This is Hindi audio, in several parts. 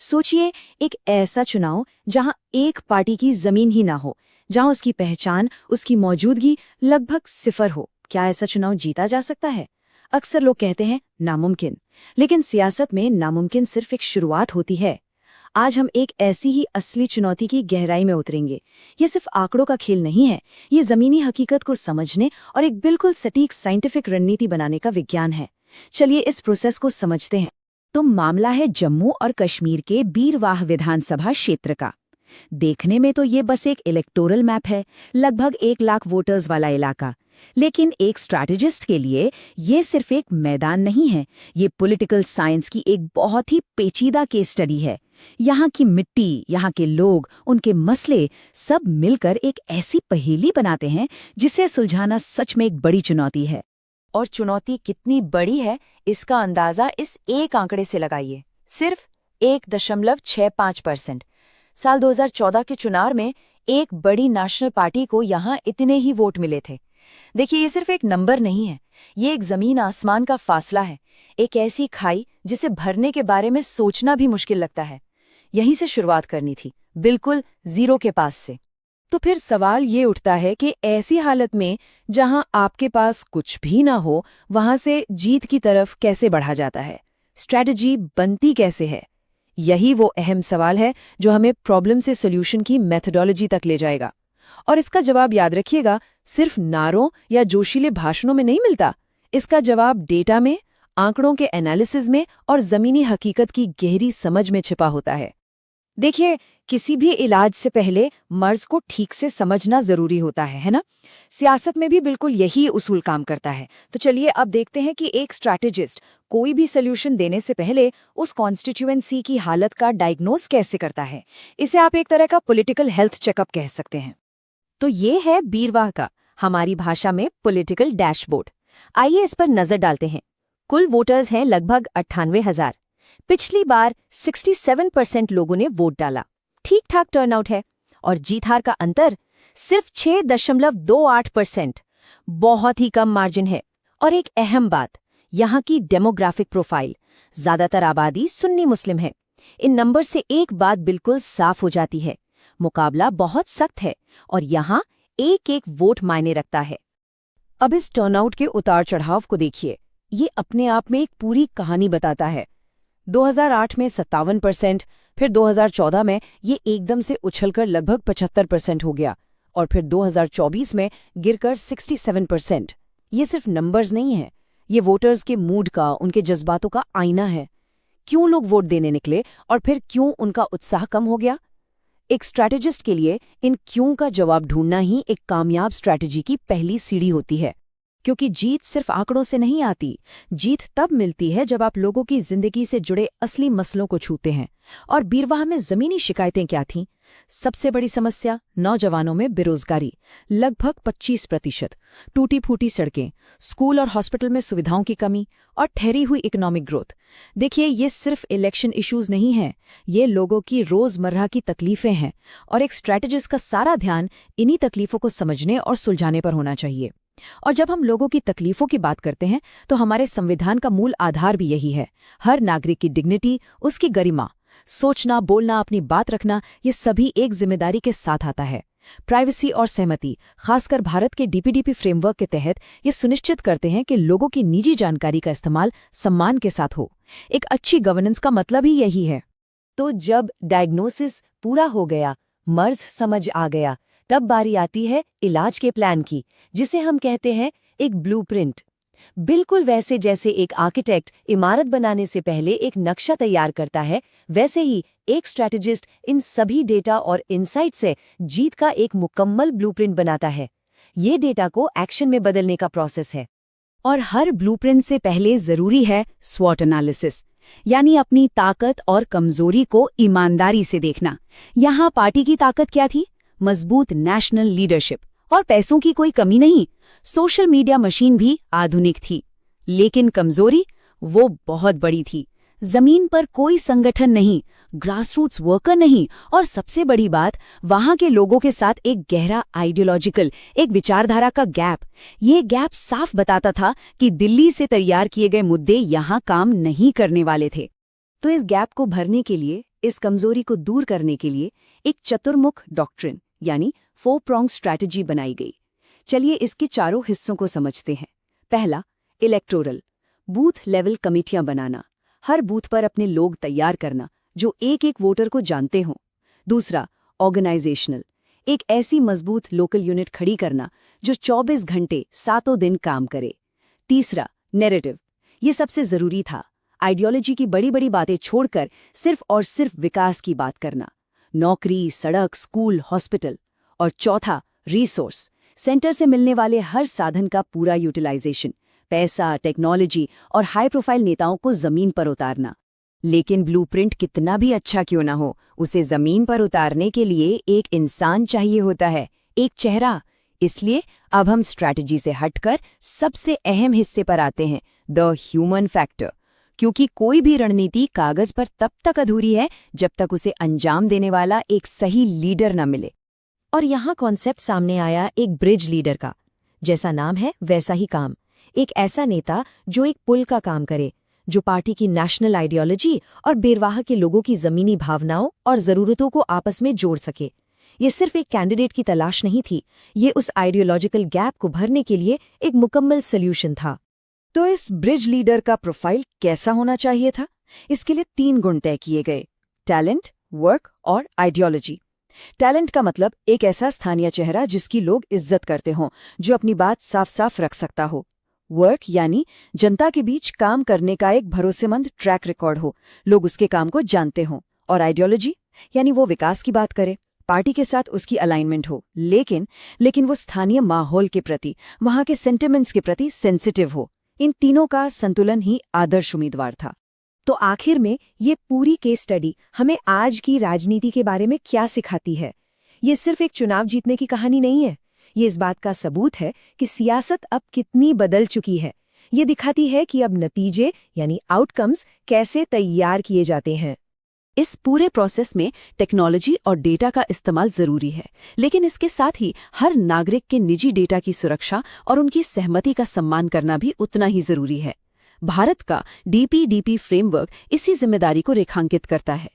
सोचिए, एक ऐसा चुनाव जहां एक पार्टी की जमीन ही ना हो, जहां उसकी पहचान, उसकी मौजूदगी लगभग सिफर हो। क्या ऐसा चुनाव जीता जा सकता है? अक्सर लोग कहते हैं नामुमकिन, लेकिन सियासत में नामुमकिन सिर्फ एक शुरुआत होती है। आज हम एक ऐसी ही असली चुनौती की गहराई में उतरेंगे। ये सिर्फ आंकड़ों का खेल नहीं है, ये जमीनी हकीकत को समझने और एक बिल्कुल सटीक साइंटिफिक रणनीति बनाने का विज्ञान है। चलिए इस प्रोसेस को समझते हैं। तो मामला है जम्मू और कश्मीर के बीरवाह विधानसभा क्षेत्र का। देखने में तो ये बस एक इलेक्टोरल मैप है, लगभग 1 लाख वोटर्स वाला इलाका। लेकिन एक स्ट्रैटेजिस्ट के लिए ये सिर्फ एक मैदान नहीं है, ये पॉलिटिकल साइंस की एक बहुत ही पेचीदा केस स्टडी है। यहाँ की मिट्टी, यहाँ के लोग, उनके मसले सब मिलकर एक ऐसी पहेली बनाते हैं जिसे सुलझाना सच में एक बड़ी चुनौती है। और चुनौती कितनी बड़ी है, इसका अंदाजा इस एक आंकड़े से लगाइए, सिर्फ 1.65%। साल 2014 के चुनाव में एक बड़ी नेशनल पार्टी को यहाँ इतने ही वोट मिले थे। देखिए, ये सिर्फ एक नंबर नहीं है, ये एक जमीन आसमान का फासला है, एक ऐसी खाई जिसे भरने के बारे में सोचना भी मुश्किल लगता है। यहीं से शुरुआत करनी थी, बिल्कुल जीरो के पास से। तो फिर सवाल ये उठता है कि ऐसी हालत में जहां आपके पास कुछ भी ना हो, वहां से जीत की तरफ कैसे बढ़ा जाता है? स्ट्रैटेजी बनती कैसे है? यही वो अहम सवाल है जो हमें प्रॉब्लम से सॉल्यूशन की मेथोडोलॉजी तक ले जाएगा। और इसका जवाब याद रखिएगा, सिर्फ नारों या जोशीले भाषणों में नहीं मिलता। इसका जवाब डेटा में, आंकड़ों के एनालिसिस में और जमीनी हकीकत की गहरी समझ में छिपा होता है। देखिए, किसी भी इलाज से पहले मर्ज को ठीक से समझना जरूरी होता है ना? सियासत में भी बिल्कुल यही उसूल काम करता है। तो चलिए अब देखते हैं कि एक स्ट्रैटेजिस्ट कोई भी सोल्यूशन देने से पहले उस कॉन्स्टिट्यूएंसी की हालत का डायग्नोस कैसे करता है। इसे आप एक तरह का पॉलिटिकल हेल्थ चेकअप कह सकते हैं। तो ये है बीरवाह का, हमारी भाषा में पॉलिटिकल डैशबोर्ड। आइए इस पर नजर डालते हैं। कुल वोटर्स हैं लगभग 98,000। पिछली बार 67% लोगों ने वोट डाला, ठीक ठाक टर्नआउट है। और जीत हार का अंतर सिर्फ 6.28%, बहुत ही कम मार्जिन है। और एक अहम बात, यहाँ की डेमोग्राफिक प्रोफाइल, ज्यादातर आबादी सुन्नी मुस्लिम है। इन नंबर से एक बात बिल्कुल साफ हो जाती है, मुकाबला बहुत सख्त है और यहाँ एक एक वोट मायने रखता है। अब इस टर्नआउट के उतार चढ़ाव को देखिए, ये अपने आप में एक पूरी कहानी बताता है। 2008 में 57%, फिर 2014 में ये एकदम से उछलकर लगभग 75% हो गया और फिर 2024 में गिरकर 67%। ये सिर्फ नंबर्स नहीं है, ये वोटर्स के मूड का, उनके जज्बातों का आईना है। क्यों लोग वोट देने निकले और फिर क्यों उनका उत्साह कम हो गया? एक स्ट्रैटेजिस्ट के लिए इन क्यों का जवाब ढूंढना ही एक कामयाब स्ट्रैटेजी की पहली सीढ़ी होती है। क्योंकि जीत सिर्फ आंकड़ों से नहीं आती, जीत तब मिलती है जब आप लोगों की जिंदगी से जुड़े असली मसलों को छूते हैं। और बीरवाह में जमीनी शिकायतें क्या थीं? सबसे बड़ी समस्या नौजवानों में बेरोजगारी, लगभग 25%, टूटी फूटी सड़कें, स्कूल और हॉस्पिटल में सुविधाओं की कमी और ठहरी हुई इकोनॉमिक ग्रोथ। देखिए, ये सिर्फ इलेक्शन इश्यूज नहीं हैं, ये लोगों की रोजमर्रा की तकलीफें हैं और एक स्ट्रैटेजिस्ट का सारा ध्यान इन्हीं तकलीफों को समझने और सुलझाने पर होना चाहिए। और जब हम लोगों की तकलीफों की बात करते हैं तो हमारे संविधान का मूल आधार भी यही है, हर नागरिक की डिग्निटी, उसकी गरिमा। सोचना, बोलना, अपनी बात रखना, ये सभी एक जिम्मेदारी के साथ आता है। प्राइवेसी और सहमति, खासकर भारत के डीपीडीपी फ्रेमवर्क के तहत, ये सुनिश्चित करते हैं कि लोगों की निजी जानकारी का इस्तेमाल सम्मान के साथ हो। एक अच्छी गवर्नेंस का मतलब ही यही है। तो जब डायग्नोसिस पूरा हो गया, मर्ज समझ आ गया, तब बारी आती है इलाज के प्लान की, जिसे हम कहते हैं एक ब्लूप्रिंट। बिल्कुल वैसे जैसे एक आर्किटेक्ट इमारत बनाने से पहले एक नक्शा तैयार करता है, वैसे ही एक स्ट्रैटेजिस्ट इन सभी डेटा और इनसाइट से जीत का एक मुकम्मल ब्लूप्रिंट बनाता है। ये डेटा को एक्शन में बदलने का प्रोसेस है। और हर ब्लूप्रिंट से पहले जरूरी है स्वॉट एनालिसिस, यानी अपनी ताकत और कमजोरी को ईमानदारी से देखना। यहाँ पार्टी की ताकत क्या थी? मजबूत नेशनल लीडरशिप और पैसों की कोई कमी नहीं। सोशल मीडिया मशीन भी आधुनिक थी, लेकिन कमजोरी वो बहुत बड़ी थी। जमीन पर कोई संगठन नहीं, ग्रासरूट्स वर्कर नहीं, और सबसे बड़ी बात, वहां के लोगों के साथ एक गहरा आइडियोलॉजिकल, एक विचारधारा का गैप। ये गैप साफ बताता था कि दिल्ली से तैयार किए गए मुद्दे यहां काम नहीं करने वाले थे। तो इस गैप को भरने के लिए इस कमजोरी को दूर करने के लिए एक चतुर्मुख डॉक्ट्रिन यानी 4-pronged स्ट्रैटेजी बनाई गई। चलिए इसके चारों हिस्सों को समझते हैं। पहला, इलेक्टोरल, बूथ लेवल कमेटियां बनाना, हर बूथ पर अपने लोग तैयार करना जो एक एक वोटर को जानते हों। दूसरा, ऑर्गेनाइजेशनल, एक ऐसी मजबूत लोकल यूनिट खड़ी करना जो 24 घंटे 7 दिन काम करे। तीसरा, नैरेटिव, ये सबसे जरूरी था, आइडियोलॉजी की बड़ी बड़ी बातें छोड़कर सिर्फ और सिर्फ विकास की बात करना, नौकरी, सड़क, स्कूल, हॉस्पिटल। और चौथा, रिसोर्स, सेंटर से मिलने वाले हर साधन का पूरा यूटिलाइजेशन, पैसा, टेक्नोलॉजी और हाई प्रोफाइल नेताओं को जमीन पर उतारना। लेकिन ब्लूप्रिंट कितना भी अच्छा क्यों ना हो, उसे जमीन पर उतारने के लिए एक इंसान चाहिए होता है, एक चेहरा। इसलिए अब हम स्ट्रैटेजी से हटकर सबसे अहम हिस्से पर आते हैं, द ह्यूमन फैक्टर। क्योंकि कोई भी रणनीति कागज पर तब तक अधूरी है जब तक उसे अंजाम देने वाला एक सही लीडर न मिले। और यहाँ कॉन्सेप्ट सामने आया एक ब्रिज लीडर का। जैसा नाम है वैसा ही काम, एक ऐसा नेता जो एक पुल का काम करे, जो पार्टी की नेशनल आइडियोलॉजी और बेरवाह के लोगों की जमीनी भावनाओं और ज़रूरतों को आपस में जोड़ सके। ये सिर्फ एक कैंडिडेट की तलाश नहीं थी, ये उस आइडियोलॉजिकल गैप को भरने के लिए एक मुकम्मल सल्यूशन था। तो इस ब्रिज लीडर का प्रोफाइल कैसा होना चाहिए था? इसके लिए 3 गुण तय किए गए, टैलेंट, वर्क और आइडियोलॉजी। टैलेंट का मतलब एक ऐसा स्थानीय चेहरा जिसकी लोग इज्जत करते हों, जो अपनी बात साफ साफ रख सकता हो। वर्क यानी जनता के बीच काम करने का एक भरोसेमंद ट्रैक रिकॉर्ड हो, लोग उसके काम को जानते हों। और आइडियोलॉजी यानी वो विकास की बात करे, पार्टी के साथ उसकी अलाइनमेंट हो, लेकिन वो स्थानीय माहौल के प्रति, वहां के सेंटिमेंट्स के प्रति सेंसिटिव हो। इन तीनों का संतुलन ही आदर्श उम्मीदवार था। तो आखिर में ये पूरी केस स्टडी हमें आज की राजनीति के बारे में क्या सिखाती है? ये सिर्फ एक चुनाव जीतने की कहानी नहीं है, ये इस बात का सबूत है कि सियासत अब कितनी बदल चुकी है। ये दिखाती है कि अब नतीजे यानी आउटकम्स कैसे तैयार किए जाते हैं। इस पूरे प्रोसेस में टेक्नोलॉजी और डेटा का इस्तेमाल जरूरी है, लेकिन इसके साथ ही हर नागरिक के निजी डेटा की सुरक्षा और उनकी सहमति का सम्मान करना भी उतना ही जरूरी है। भारत का DPDP फ्रेमवर्क इसी जिम्मेदारी को रेखांकित करता है,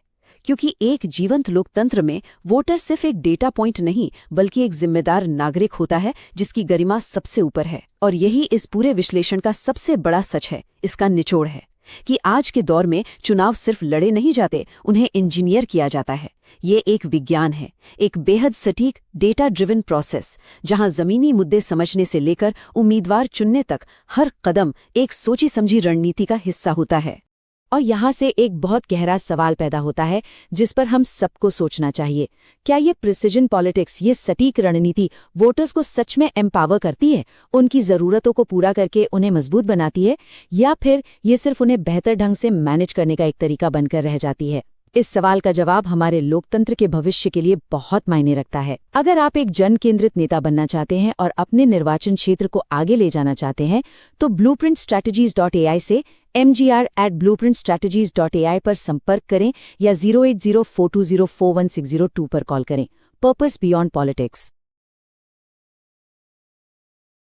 क्योंकि एक जीवंत लोकतंत्र में वोटर सिर्फ एक डेटा पॉइंट नहीं बल्कि एक जिम्मेदार नागरिक होता है जिसकी गरिमा सबसे ऊपर है। और यही इस पूरे विश्लेषण का सबसे बड़ा सच है, इसका निचोड़ है कि आज के दौर में चुनाव सिर्फ लड़े नहीं जाते, उन्हें इंजीनियर किया जाता है। ये एक विज्ञान है, एक बेहद सटीक डेटा ड्रिवन प्रोसेस, जहां जमीनी मुद्दे समझने से लेकर उम्मीदवार चुनने तक हर कदम एक सोची समझी रणनीति का हिस्सा होता है। और यहाँ से एक बहुत गहरा सवाल पैदा होता है जिस पर हम सबको सोचना चाहिए। क्या ये प्रिसिजन पॉलिटिक्स, ये सटीक रणनीति वोटर्स को सच में एम्पावर करती है, उनकी ज़रूरतों को पूरा करके उन्हें मजबूत बनाती है, या फिर ये सिर्फ उन्हें बेहतर ढंग से मैनेज करने का एक तरीका बनकर रह जाती है? इस सवाल का जवाब हमारे लोकतंत्र के भविष्य के लिए बहुत मायने रखता है। अगर आप एक जन केंद्रित नेता बनना चाहते हैं और अपने निर्वाचन क्षेत्र को आगे ले जाना चाहते हैं, तो blueprintstrategies.ai से mgr@blueprintstrategies.ai पर संपर्क करें या 08042041602 पर कॉल करें। Purpose beyond politics.